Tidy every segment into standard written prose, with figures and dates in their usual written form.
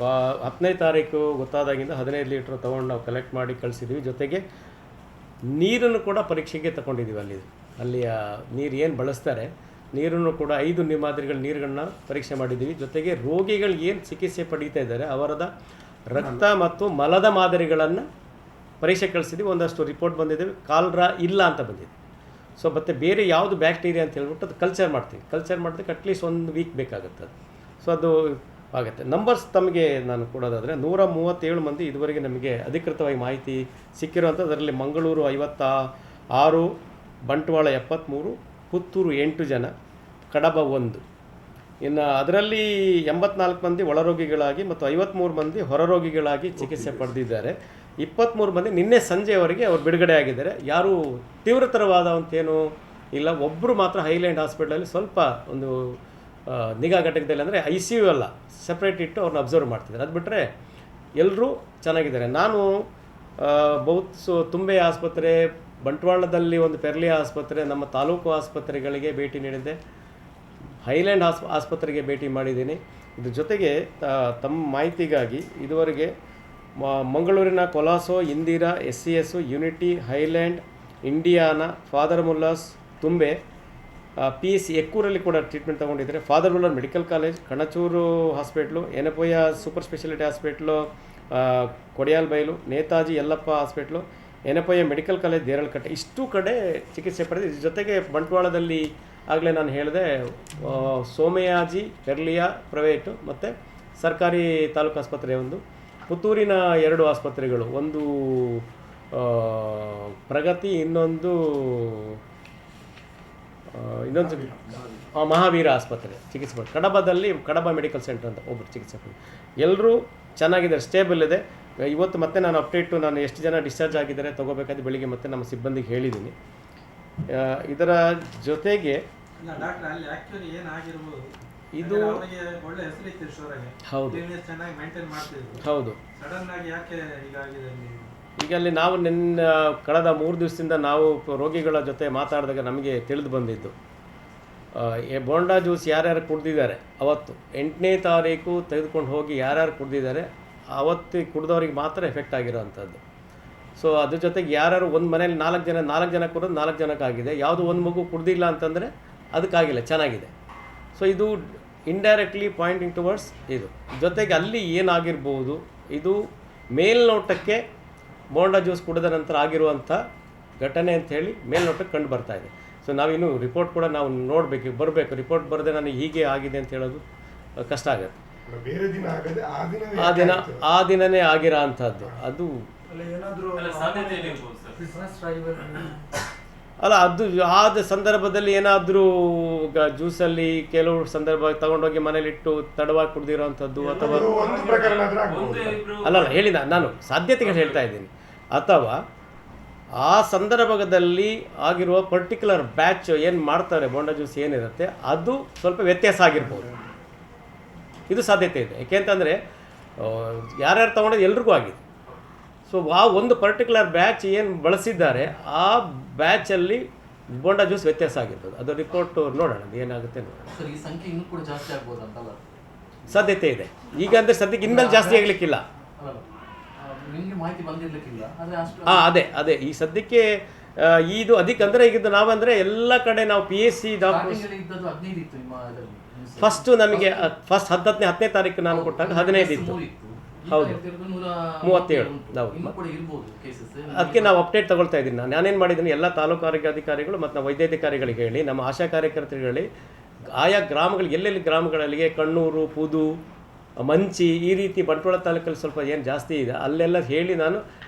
10ನೇ ತಾರೀಕು ಗೊತ್ತಾದಾಗಿಂದ 15 ಲೀಟ್ರ್ ತೊಗೊಂಡು ನಾವು ಕಲೆಕ್ಟ್ ಮಾಡಿ ಕಳಿಸಿದ್ವಿ. ಜೊತೆಗೆ ನೀರನ್ನು ಕೂಡ ಪರೀಕ್ಷೆಗೆ ತಗೊಂಡಿದ್ದೀವಿ. ಅಲ್ಲಿಯ ನೀರು ಏನು ಬಳಸ್ತಾರೆ ನೀರನ್ನು ಕೂಡ 5 ಮಾದರಿಗಳ ನೀರುಗಳನ್ನ ಪರೀಕ್ಷೆ ಮಾಡಿದ್ದೀವಿ. ಜೊತೆಗೆ ರೋಗಿಗಳು ಏನು ಚಿಕಿತ್ಸೆ ಪಡೀತಾ ಇದ್ದಾರೆ ಅವರದ ರಕ್ತ ಮತ್ತು ಮಲದ ಮಾದರಿಗಳನ್ನು ಪರೀಕ್ಷೆ ಕಳಿಸಿದ್ದೀವಿ. ಒಂದಷ್ಟು ರಿಪೋರ್ಟ್ ಬಂದಿದೆ, ಕಾಲ್ರಾ ಇಲ್ಲ ಅಂತ ಬಂದಿದೆ. ಸೊ ಮತ್ತು ಬೇರೆ ಯಾವುದು ಬ್ಯಾಕ್ಟೀರಿಯಾ ಅಂತ ಹೇಳ್ಬಿಟ್ಟು ಅದು ಕಲ್ಚರ್ ಮಾಡ್ತೀವಿ. ಕಲ್ಚರ್ ಮಾಡೋದಕ್ಕೆ ಅಟ್ಲೀಸ್ಟ್ 1 ವೀಕ್ ಬೇಕಾಗುತ್ತೆ ಅದು. ಸೊ ಅದು ಆಗುತ್ತೆ. ನಂಬರ್ಸ್ ತಮಗೆ ನಾನು ಕೊಡೋದಾದರೆ 137 ಮಂದಿ ಇದುವರೆಗೆ ನಮಗೆ ಅಧಿಕೃತವಾಗಿ ಮಾಹಿತಿ ಸಿಕ್ಕಿರುವಂಥದ್ದು. ಅದರಲ್ಲಿ ಮಂಗಳೂರು 56, ಬಂಟ್ವಾಳ 73, ಪುತ್ತೂರು 8 ಜನ, ಕಡಬ 1. ಇನ್ನು ಅದರಲ್ಲಿ 84 ಮಂದಿ ಒಳರೋಗಿಗಳಾಗಿ ಮತ್ತು 53 ಮಂದಿ ಹೊರರೋಗಿಗಳಾಗಿ ಚಿಕಿತ್ಸೆ ಪಡೆದಿದ್ದಾರೆ. 23 ಮಂದಿ ನಿನ್ನೆ ಸಂಜೆಯವರೆಗೆ ಅವರು ಬಿಡುಗಡೆ ಆಗಿದ್ದಾರೆ. ಯಾರೂ ತೀವ್ರತರವಾದಂತೇನೂ ಇಲ್ಲ. ಒಬ್ಬರು ಮಾತ್ರ ಹೈಲ್ಯಾಂಡ್ ಹಾಸ್ಪಿಟಲಲ್ಲಿ ಸ್ವಲ್ಪ ಒಂದು ನಿಗಾ ಘಟಕದಲ್ಲಿ, ಅಂದರೆ ICU ಅಲ್ಲ, ಸಪ್ರೇಟ್ ಇಟ್ಟು ಅವ್ರನ್ನ ಅಬ್ಸರ್ವ್ ಮಾಡ್ತಿದ್ದಾರೆ. ಅದು ಬಿಟ್ಟರೆ ಎಲ್ಲರೂ ಚೆನ್ನಾಗಿದ್ದಾರೆ. ನಾನು ತುಂಬೆ ಆಸ್ಪತ್ರೆ, ಬಂಟ್ವಾಳದಲ್ಲಿ ಒಂದು ಪೆರ್ಲಿ ಆಸ್ಪತ್ರೆ, ನಮ್ಮ ತಾಲೂಕು ಆಸ್ಪತ್ರೆಗಳಿಗೆ ಭೇಟಿ ನೀಡಿದ್ದೆ, ಹೈಲ್ಯಾಂಡ್ ಆಸ್ಪತ್ರೆಗೆ ಭೇಟಿ ಮಾಡಿದ್ದೀನಿ. ಇದ್ರ ಜೊತೆಗೆ ತಮ್ಮ ಮಾಹಿತಿಗಾಗಿ ಇದುವರೆಗೆ ಮಂಗಳೂರಿನ Colaco, Indira, SCS, Unity, Highland, Indiana, Father Muller's, Thumbe, PEC ಎಕ್ಕೂರಲ್ಲಿ ಕೂಡ ಟ್ರೀಟ್ಮೆಂಟ್ ತೊಗೊಂಡಿದ್ದಾರೆ. Father Muller medical college, Kanachur hospital, Yenepoya super speciality hospital Kodialbail, Netaji Yellappa hospital, Yenepoya medical college Deralakatte, ಇಷ್ಟು ಕಡೆ ಚಿಕಿತ್ಸೆ ಪಡೆದು. ಇದ್ರ ಜೊತೆಗೆ ಬಂಟ್ವಾಳದಲ್ಲಿ ಆಗಲೇ ನಾನು ಹೇಳಿದೆ, ಸೋಮಯಾಜಿ, ಪೆರ್ಲಿಯಾ ಪ್ರೈವೇಟು ಮತ್ತು ಸರ್ಕಾರಿ ತಾಲೂಕು ಆಸ್ಪತ್ರೆ ಒಂದು, ಪುತ್ತೂರಿನ 2 ಆಸ್ಪತ್ರೆಗಳು, ಒಂದು ಪ್ರಗತಿ, ಇನ್ನೊಂದು ಮಹಾವೀರ ಆಸ್ಪತ್ರೆ ಚಿಕಿತ್ಸೆ ಪಡೆದು. ಕಡಬದಲ್ಲಿ ಕಡಬ ಮೆಡಿಕಲ್ ಸೆಂಟರ್ ಅಂತ ಒಬ್ಬರು ಚಿಕಿತ್ಸೆ ಪಡೆದು. ಎಲ್ಲರೂ ಚೆನ್ನಾಗಿದ್ದಾರೆ, ಸ್ಟೇಬಲ್ ಇದೆ. ಇವತ್ತು ಮತ್ತೆ ನಾನು ಅಪ್ಡೇಟು, ನಾನು ಎಷ್ಟು ಜನ ಡಿಸ್ಚಾರ್ಜ್ ಆಗಿದ್ದಾರೆ ತೊಗೋಬೇಕಾದ್ರೆ ಬೆಳಿಗ್ಗೆ ಮತ್ತೆ ನಮ್ಮ ಸಿಬ್ಬಂದಿಗೆ ಹೇಳಿದ್ದೀನಿ. ಇದರ ಜೊತೆಗೆ ಇದು ಹೌದು ಹೌದು ಈಗ ಅಲ್ಲಿ ನಾವು ಕಳೆದ 3 ದಿವಸದಿಂದ ನಾವು ರೋಗಿಗಳ ಜೊತೆ ಮಾತಾಡಿದಾಗ ನಮಗೆ ತಿಳಿದು ಬಂದಿದ್ದು, ಬೋಂಡಾ ಜ್ಯೂಸ್ ಯಾರ್ಯಾರು ಕುಡ್ದಿದ್ದಾರೆ ಅವತ್ತು 8ನೇ ತಾರೀಕು ತೆಗೆದುಕೊಂಡು ಹೋಗಿ ಯಾರ್ಯಾರು ಕುಡ್ದಿದ್ದಾರೆ ಅವತ್ತು ಕುಡ್ದವ್ರಿಗೆ ಮಾತ್ರ ಎಫೆಕ್ಟ್ ಆಗಿರೋವಂಥದ್ದು. ಸೊ ಅದ್ರ ಜೊತೆಗೆ ಯಾರ್ಯಾರು ಒಂದು ಮನೇಲಿ 4 ಜನ ಕುಡಿದು 4 ಜನಕ್ಕಾಗಿದೆ. ಯಾವುದು ಒಂದು ಮಗು ಕುಡ್ದಿಲ್ಲ ಅಂತಂದರೆ ಅದಕ್ಕಾಗಿಲ್ಲ, ಚೆನ್ನಾಗಿದೆ. ಸೊ ಇದು ಇಂಡೈರೆಕ್ಟ್ಲಿ ಪಾಯಿಂಟಿಂಗ್ ಟುವರ್ಡ್ಸ್ ಇದು. ಜೊತೆಗೆ ಅಲ್ಲಿ ಏನಾಗಿರ್ಬೋದು, ಇದು ಮೇಲ್ನೋಟಕ್ಕೆ ಬೋಂಡಾ ಜ್ಯೂಸ್ ಕುಡಿದ ನಂತರ ಆಗಿರುವಂಥ ಘಟನೆ ಅಂಥೇಳಿ ಮೇಲ್ನೋಟಕ್ಕೆ ಕಂಡು ಬರ್ತಾ ಇದೆ. ಸೊ ನಾವಿನ್ನು ರಿಪೋರ್ಟ್ ಕೂಡ ನಾವು ಬರಬೇಕು. ರಿಪೋರ್ಟ್ ಬರದೆ ನನಗೆ ಹೀಗೆ ಆಗಿದೆ ಅಂತ ಹೇಳೋದು ಕಷ್ಟ ಆಗುತ್ತೆ. ಆ ದಿನನೇ ಆಗಿರೋ ಅಂಥದ್ದು ಅದು ಅಲ್ಲ. ಅದು ಆದ ಸಂದರ್ಭದಲ್ಲಿ ಏನಾದರೂ ಜ್ಯೂಸಲ್ಲಿ ಕೆಲವು ಸಂದರ್ಭ ತಗೊಂಡೋಗಿ ಮನೇಲಿಟ್ಟು ತಡವಾಗಿ ಕುಡ್ದಿರೋವಂಥದ್ದು ಅಥವಾ ಅಲ್ಲ ಹೇಳಿ ನಾನು ಸಾಧ್ಯತೆಗಳು ಹೇಳ್ತಾ ಇದ್ದೀನಿ. ಅಥವಾ ಆ ಸಂದರ್ಭದಲ್ಲಿ ಆಗಿರುವ ಪರ್ಟಿಕ್ಯುಲರ್ ಬ್ಯಾಚ್ ಏನು ಮಾಡ್ತಾರೆ ಬೋಂಡಾ ಜ್ಯೂಸ್ ಏನಿರುತ್ತೆ ಅದು ಸ್ವಲ್ಪ ವ್ಯತ್ಯಾಸ ಆಗಿರ್ಬೋದು, ಇದು ಸಾಧ್ಯತೆ ಇದೆ. ಯಾಕೆಂತಂದರೆ ಯಾರ್ಯಾರು ತೊಗೊಂಡೋದು ಎಲ್ರಿಗೂ ಆಗಿದೆ. ಸೊ ಆ ಒಂದು ಪರ್ಟಿಕ್ಯುಲರ್ ಬ್ಯಾಚ್ ಏನು ಬಳಸಿದ್ದಾರೆ ಆ ಬ್ಯಾಚಲ್ಲಿ ಬೋಂಡಾ ಜ್ಯೂಸ್ ವ್ಯತ್ಯಾಸ ಆಗಿರ್ತದೆ. ಅದು ರಿಪೋರ್ಟ್ ನೋಡೋಣ ಏನಾಗುತ್ತೆ ನೋಡೋಣ. ಸಾಧ್ಯತೆ ಇದೆ. ಈಗ ಅಂದರೆ ಸದ್ಯಕ್ಕೆ ಇನ್ಮೇಲೆ ಜಾಸ್ತಿ ಆಗಲಿಕ್ಕಿಲ್ಲ. ಅದೇ ಈ ಸದ್ಯಕ್ಕೆ ಇದು ಅದಕ್ಕೆ ಅಂದರೆ ಈಗಿದ್ದು ನಾವಂದರೆ ಎಲ್ಲ ಕಡೆ ನಾವು PSC ಡಾಕ್ಟರ್ಸ್ ಫಸ್ಟು ನಮಗೆ ಫಸ್ಟ್ 10ನೇ ತಾರೀಕು ನಾನು ಕೊಟ್ಟಾಗ 15 ಇತ್ತು. ಹೌದು 37. ಅದಕ್ಕೆ ನಾವು ಅಪ್ಡೇಟ್ ತಗೊಳ್ತಾ ಇದ್ದೀನಿ. ನಾನೇನು ಮಾಡಿದ್ದೀನಿ, ಎಲ್ಲ ತಾಲೂಕು ಆರೋಗ್ಯ ಅಧಿಕಾರಿಗಳು ಮತ್ತು ನಾವು ವೈದ್ಯಾಧಿಕಾರಿಗಳಿಗೆ ಹೇಳಿ, ನಮ್ಮ ಆಶಾ ಕಾರ್ಯಕರ್ತರುಗಳಿಗೆ ಆಯಾ ಗ್ರಾಮಗಳಿಗೆ ಎಲ್ಲೆಲ್ಲಿ ಗ್ರಾಮಗಳಿಗೆ ಕಣ್ಣೂರು, ಪುದು, ಮಂಚಿ, ಈ ರೀತಿ ಬಂಟ್ವಾಳ ತಾಲೂಕಲ್ಲಿ ಸ್ವಲ್ಪ ಏನು ಜಾಸ್ತಿ ಇದೆ ಅಲ್ಲೆಲ್ಲ ಹೇಳಿ ನಾನು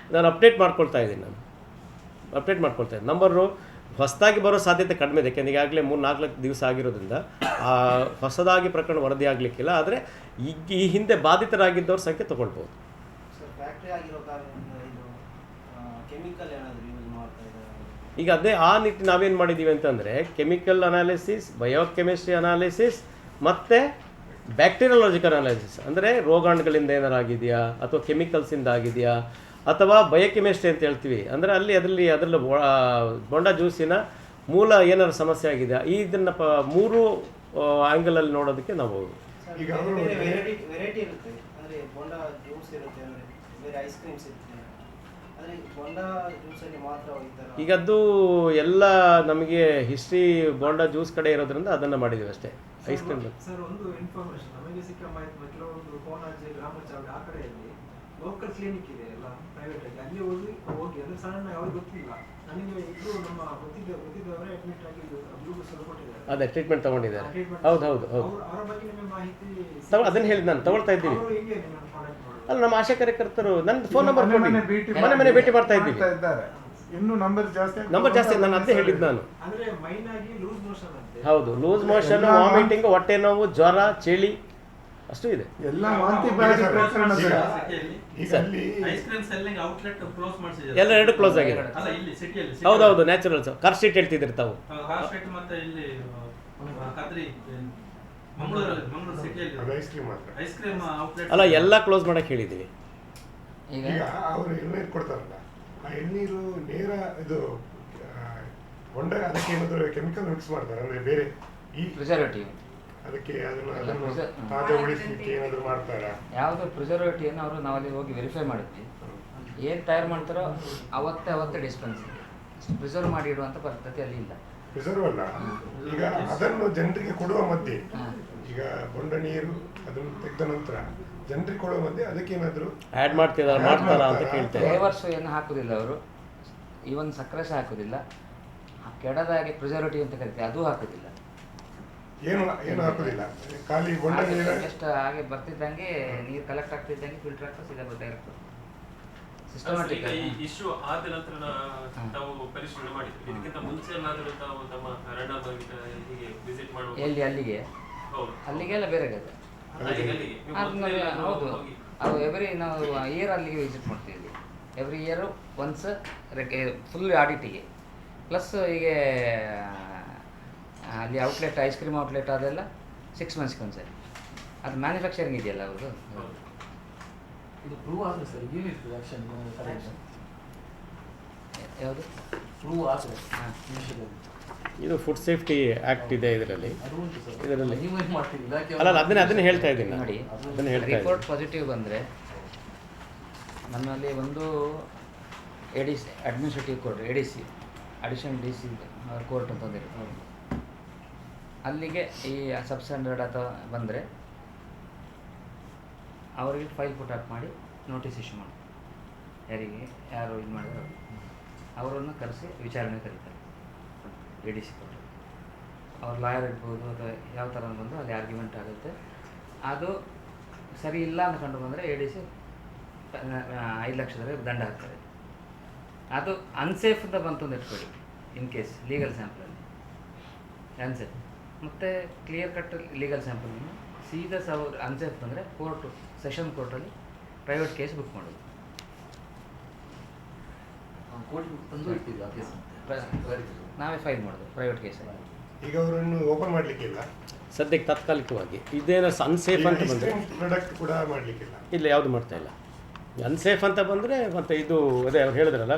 ಅಪ್ಡೇಟ್ ಮಾಡ್ಕೊಳ್ತಾ ಇದ್ದೀನಿ. ನಂಬರು ಹೊಸದಾಗಿ ಬರೋ ಸಾಧ್ಯತೆ ಕಡಿಮೆ ಇದೆ. ಯಾಕೆಂದರೆ ಈಗಾಗಲೇ 3-4 ದಿವಸ ಆಗಿರೋದ್ರಿಂದ ಹೊಸದಾಗಿ ಪ್ರಕರಣ ವರದಿ ಆಗಲಿಕ್ಕಿಲ್ಲ. ಆದರೆ ಈ ಹಿಂದೆ ಬಾಧಿತರಾಗಿದ್ದವ್ರ ಸಂಖ್ಯೆ ತೊಗೊಳ್ಬೋದು. ಈಗ ಅದೇ ಆ ನಿಟ್ಟಿನ ನಾವೇನು ಮಾಡಿದ್ದೀವಿ ಅಂತಂದರೆ ಕೆಮಿಕಲ್ ಅನಾಲಿಸಿಸ್, ಬಯೋಕೆಮಿಸ್ಟ್ರಿ ಅನಾಲಿಸಿಸ್ ಮತ್ತು ಬ್ಯಾಕ್ಟೀರಿಯಾಲಜಿಕಲ್ ಅನಾಲಿಸಿಸ್, ಅಂದರೆ ರೋಗಾಣುಗಳಿಂದ ಏನಾರು ಆಗಿದೆಯಾ ಅಥವಾ ಕೆಮಿಕಲ್ಸಿಂದ ಆಗಿದೆಯಾ ಅಥವಾ ಬಯೋಕೆಮಿಸ್ಟ್ರಿ ಅಂತ ಹೇಳ್ತೀವಿ, ಅಂದರೆ ಅದರಲ್ಲಿ ಬೋಂಡಾ ಜ್ಯೂಸಿನ ಮೂಲ ಏನಾರು ಸಮಸ್ಯೆ ಆಗಿದೆ, ಇದನ್ನು 3 ಆ್ಯಂಗಲಲ್ಲಿ ನೋಡೋದಕ್ಕೆ ನಾವು ಅಂದರೆ ಬೋಂಡಾ ಜ್ಯೂಸ್ ಇರುತ್ತೆ, ಅಂದರೆ ಬೇರೆ ಐಸ್ ಕ್ರೀಮ್ಸ್ ಇರುತ್ತೆ, ಆದರೆ ಬೋಂಡಾ ಜ್ಯೂಸಲ್ಲಿ ಮಾತ್ರ ಈ ಥರ. ಈಗ ಅದು ಎಲ್ಲ ನಮಗೆ ಹಿಸ್ಟ್ರಿ ಬೋಂಡಾ ಜ್ಯೂಸ್ ಕಡೆ ಇರೋದ್ರಿಂದ ಅದನ್ನು ಮಾಡಿದ್ದೀವಿ ಅಷ್ಟೇ. ಐಸ್ ಕ್ರೀಮ್ ಸರ್ ಒಂದು ಇನ್ಫಾರ್ಮೇಶನ್ ನಮಗೆ ಸಿಕ್ಕ ಮಾಹಿತಿ ಕೆಲವೊಂದು ಕೋಣಾಜಿ ಗ್ರಾಮಚಾವಡಿ ಆ ಕಡೆಯಲ್ಲಿ ಲೋಕಲ್ ಕ್ಲಿನಿಕ್ ಇದೆ ಎಲ್ಲ ಪ್ರೈವೇಟ್ ಆಗಿ, ಅಲ್ಲಿ ಹೋಗಿ ಅಂದ್ರೆ ಸಣ್ಣ ಅವ್ರಿಗೆ ಗೊತ್ತಿಲ್ಲ. ನನಗೆ ಇಬ್ಬರು ನಮ್ಮ ಗೊತ್ತಿದ್ದವರೇ ಅಡ್ಮಿಟ್ ಆಗಿ ಗ್ಲೂಕೋಸ್ ಕೊಟ್ಟಿದ್ದಾರೆ, ಅದೇ ಟ್ರೀಟ್ಮೆಂಟ್ ತೊಗೊಂಡಿದ್ದಾರೆ. ಟ್ರೀಟ್ಮೆಂಟ್. ಹೌದು ಹೌದು ಹೌದು, ಅವರ ಬಗ್ಗೆ ನಿಮಗೆ ಮಾಹಿತಿ ಅದನ್ನು ಹೇಳಿದ್ದು ನಾನು ತಗೊಳ್ತಾ ಇದ್ದೀವಿ. ಅವರು ಹೆಂಗೆ ನಿಮ್ಮನ್ನು ಕಾಂಟ್ಯಾಕ್ಟ್ ಮಾಡೋದು? ಅಲ್ಲ, ನಮ್ಮ ಆಶಾ ಕಾರ್ಯಕರ್ತರು ನನ್ನ ಫೋನ್ ನಂಬರ್ ಕೊಡಿ, ಮನೆ ಭೇಟಿ ಮಾಡ್ತಾ ಇದ್ದೀವಿ. ಇನ್ನು ನಂಬರ್ ಜಾಸ್ತಿ ನಾನು ಅದೇ ಹೇಳಿದ್ದು ನಾನು. ಅಂದ್ರೆ ಮೈನ್ ಆಗಿ ಲೂಸ್ ಮೋಷನ್ ಅಂತೆ. ಹೌದು, ಲೂಸ್ ಮೋಷನ್, ವಾಮಿಟಿಂಗ್, ಹೊಟ್ಟೆ ನೋವು, ಜ್ವರ, ಚಳಿ ಅಷ್ಟು ಇದೆ. ಎಲ್ಲ ವಾಂತಿ ಬಾಯಿ ಪ್ರಕರಣ ಸರ್. ಈಗ ಅಲ್ಲಿ ice cream selling outlet close ಮಾಡಿಸಿದ್ದಾರೆ. ಎಲ್ಲ ಎರಡು ಕ್ಲೋಸ್ ಆಗಿದೆ. ಅಲ್ಲ ಇಲ್ಲಿ ಸಿಟಿಯಲ್ಲಿ. ಹೌದೌದು, ನ್ಯಾಚುರಲ್ಸ್ ಕಾರ್ ಸ್ಟ್ರೀಟ್ ಹೇಳ್ತಿದ್ರಿ ತಾವು. ಕಾರ್ ಸ್ಟ್ರೀಟ್ ಮತ್ತೆ ಇಲ್ಲಿ ಕದ್ರಿ ಮಂಗಳೂರು ಸಿಟಿಯಲ್ಲಿ ಅದು ಐಸ್ ಕ್ರೀಮ್ ಮಾತ್ರ. ಐಸ್ ಕ್ರೀಮ್ ಔಟ್ಲೆಟ್ ಅಲ್ಲ, ಎಲ್ಲ ಕ್ಲೋಸ್ ಮಾಡಕ್ಕೆ ಹೇಳಿದ್ದೀವಿ. ಈಗ ಅವರು ಎಳ್ನೀರು ಕೊಡ್ತಾರಲ್ಲ, ಆ ಎಳ್ನೀರು ನೇರ ಇದು ಹೊಂಡ, ಅದಕ್ಕೆ ಏನಾದರೂ ಕೆಮಿಕಲ್ ಮಿಕ್ಸ್ ಮಾಡ್ತಾರೆ, ಅಂದ್ರೆ ಬೇರೆ ಈ ಪ್ರಿಸರ್ವೇಟಿವ್, ಅದಕ್ಕೆ ಅದನ್ನು ತಾಜಾ ಉಳಿಸಲಿಕ್ಕೆ ಏನಾದರೂ ಮಾಡ್ತಾರಾ? ಯಾವುದೋ ಪ್ರಿಸರ್ವೇಟಿವನ್ನು ಅವರು ನಾವಲ್ಲಿ ಹೋಗಿ ವೆರಿಫೈ ಮಾಡಿದ್ವಿ. ಏನು ತಯಾರು ಮಾಡ್ತಾರೋ ಅವತ್ತೇ ಡಿಸ್ಪೆನ್ಸ್, ಪ್ರಿಸರ್ವ್ ಮಾಡಿ ಇಡುವಂಥ ಪದ್ಧತಿ ಅಲ್ಲಿ ಇಲ್ಲ. ಪ್ರಿಸರ್ವ್ ಅಲ್ಲ, ಈಗ ಅದನ್ನು ಜನರಿಗೆ ಕೊಡುವ ಮಧ್ಯೆ, ಈಗ ಬೊಂಡ ನೀರು ಅದನ್ನು ತೆಗೆದ ನಂತರ ಜನರಿಗೆ ಕೊಡುವ ಮಧ್ಯೆ ಅದಕ್ಕೆ ಏನಾದರೂ ಆ್ಯಡ್ ಮಾಡ್ತಾರಾ ಅಂತ ಕೇಳ್ತೇವೆ. ಫ್ಲೇವರ್ಸು ಏನು ಹಾಕೋದಿಲ್ಲ ಅವರು, ಈವನ್ ಸಕ್ಕರೆ ಸಹ ಹಾಕೋದಿಲ್ಲ. ಕೆಡದಾಗೆ ಪ್ರಿಸರ್ವೇಟಿವ್ ಅಂತ ಕರಿತೀವಿ, ಅದು ಹಾಕೋದಿಲ್ಲ. ಏನು ಹಾಕೋದಿಲ್ಲ, ಖಾಲಿ ಬೊಂಡ ನೀರು ಜಸ್ಟ್ ಹಾಗೆ ಬರ್ತಿದ್ದಂಗೆ ನೀರು ಕಲೆಕ್ಟ್ ಆಗ್ತಿದ್ದಂಗೆ ಫಿಲ್ಟರ್ ಆಗ್ತಾ ಸೀದಾ ಡೈರೆಕ್ಟ್ ಸಿಸ್ಟಮ್ಯಾಟಿಕ್. ಈ ಇಶ್ಯೂ ಆದ ನಂತರ ತಾವು ಪರಿಶೀಲನೆ ಮಾಡಿದ್ವಿ. ಇದಕ್ಕಿಂತ ಮುಂಚೆ ಏನಾದರೂ ತಾವು ತಮ್ಮ ರ್ಯಾಂಡಮ್ ಆಗಿ ಹೀಗೆ ವಿಸಿಟ್ ಮಾಡುವ ಎಲ್ಲಿ ಅಲ್ಲಿಗೆಲ್ಲ ಬೇರೆ ಗದೆ. ಹೌದು, ಅದು ನಾವು ಇಯರ್ ಅಲ್ಲಿಗೆ ವಿಸಿಟ್ ಮಾಡ್ತೀವಿ. ಎವ್ರಿ ಇಯರು ಒನ್ಸ್ ಫುಲ್ ಆಡಿಟಿಗೆ, ಪ್ಲಸ್ ಈಗ ಅಲ್ಲಿ ಔಟ್ಲೆಟ್, ಐಸ್ ಕ್ರೀಮ್ ಔಟ್ಲೆಟ್ ಅದೆಲ್ಲ 6 ಮಂತ್ಸ್ಗೆ ಒಂದ್ಸರಿ. ಅದು ಮ್ಯಾನುಫ್ಯಾಕ್ಚರಿಂಗ್ ಇದೆಯಲ್ಲ ಅವ್ರದ್ದು. ಇದು ಪ್ರೂವ್ ಆದರೆ ಸರ್ ಏನಿರ್ತದೆ ಆಕ್ಷನ್ ಕರೆಕ್ಷನ್ ಯಾವುದು ಪ್ರೂವ್ ಆದರೆ ಇದು ಫುಡ್ ಸೇಫ್ಟಿ ಆ್ಯಕ್ಟ್ ಇದೆ ಇದರಲ್ಲಿ. ಅದು ಉಂಟು ಸರ್, ಇದರಲ್ಲಿ ನೀವು ಏನು ಮಾಡ್ತೀರಿ ಇಲಾಖೆ ಅಲ್ಲ, ಅದನ್ನೇ ಹೇಳ್ತಾ ಇದ್ದೀನಿ ನೋಡಿ. ಅದನ್ನು ಹೇಳ್ತಾ ಇದ್ದೀನಿ. ರಿಪೋರ್ಟ್ ಪಾಸಿಟಿವ್ ಬಂದರೆ ನಮ್ಮಲ್ಲಿ ಒಂದು ADC administrative court, ADC additional DC court ಅಂತ ಒಂದಿರುತ್ತೆ. ಅಲ್ಲಿಗೆ ಈ ಸಬ್ ಸ್ಟ್ಯಾಂಡರ್ಡ್ ಅಥವಾ ಬಂದರೆ ಅವರಿಗೆ ಫೈಲ್ ಪುಟ್ ಅಪ್ ಮಾಡಿ ನೋಟಿಸ್ ಇಶ್ಯೂ ಮಾಡಿ, ಯಾರು ಇದು ಮಾಡಿದ್ರೆ ಅವರನ್ನು ಕರೆಸಿ ವಿಚಾರಣೆ ಕರೀತಾರೆ ADC ಕೋರ್ಟ್. ಅವ್ರು ಲಾಯರ್ ಇರ್ಬೋದು ಅಥವಾ ಯಾವ ಥರ ಬಂದು ಅಲ್ಲಿ ಆರ್ಗ್ಯುಮೆಂಟ್ ಆಗುತ್ತೆ. ಅದು ಸರಿ ಇಲ್ಲ ಅಂತ ಕಂಡು ಬಂದರೆ ADC 5 ಲಕ್ಷದವರೆಗೆ ದಂಡ ಹಾಕ್ತಾರೆ. ಅದು ಅನ್ಸೇಫ್ ಅಂತ ಬಂತು ಅಂತ ಇಟ್ಕೊಳ್ಳಿ, ಇನ್ ಕೇಸ್ ಲೀಗಲ್ ಸ್ಯಾಂಪಲಲ್ಲಿ ಅನ್ಸೇಫ್, ಮತ್ತು ಕ್ಲಿಯರ್ ಕಟ್ ಲೀಗಲ್ ಸ್ಯಾಂಪಲ್ ಸೀದಾ ಅವ್ರು ಅನ್ಸೇಫ್ ಬಂದರೆ ಸೆಷನ್ ಕೋರ್ಟಲ್ಲಿ ಪ್ರೈವೇಟ್ ಕೇಸ್ ಬುಕ್ ಮಾಡೋದು. ಕೋರ್ಟ್ ತಂದು ಇಟ್ಟಿದ್ದು ಆ ಕೇಸ್ ನಾವೇ ಫೈಲ್ ಮಾಡೋದು ಪ್ರೈವೇಟ್ ಕೇಸಲ್ಲಿ. ಈಗ ಅವರನ್ನು ಓಪನ್ ಮಾಡಲಿಕ್ಕಿಲ್ಲ ಸದ್ಯಕ್ಕೆ ತಾತ್ಕಾಲಿಕವಾಗಿ. ಇದೇನೋ ಅನ್ಸೇಫ್ ಅಂತ ಬಂದರೆ ಪ್ರಾಡಕ್ಟ್ ಕೂಡ ಮಾಡಲಿಕ್ಕಿಲ್ಲ, ಇಲ್ಲ, ಯಾವುದು ಮಾಡ್ತಾ ಇಲ್ಲ. ಅನ್ಸೇಫ್ ಅಂತ ಬಂದರೆ ಮತ್ತೆ ಇದು ಅದೇ ಅವ್ರು ಹೇಳಿದ್ರಲ್ಲ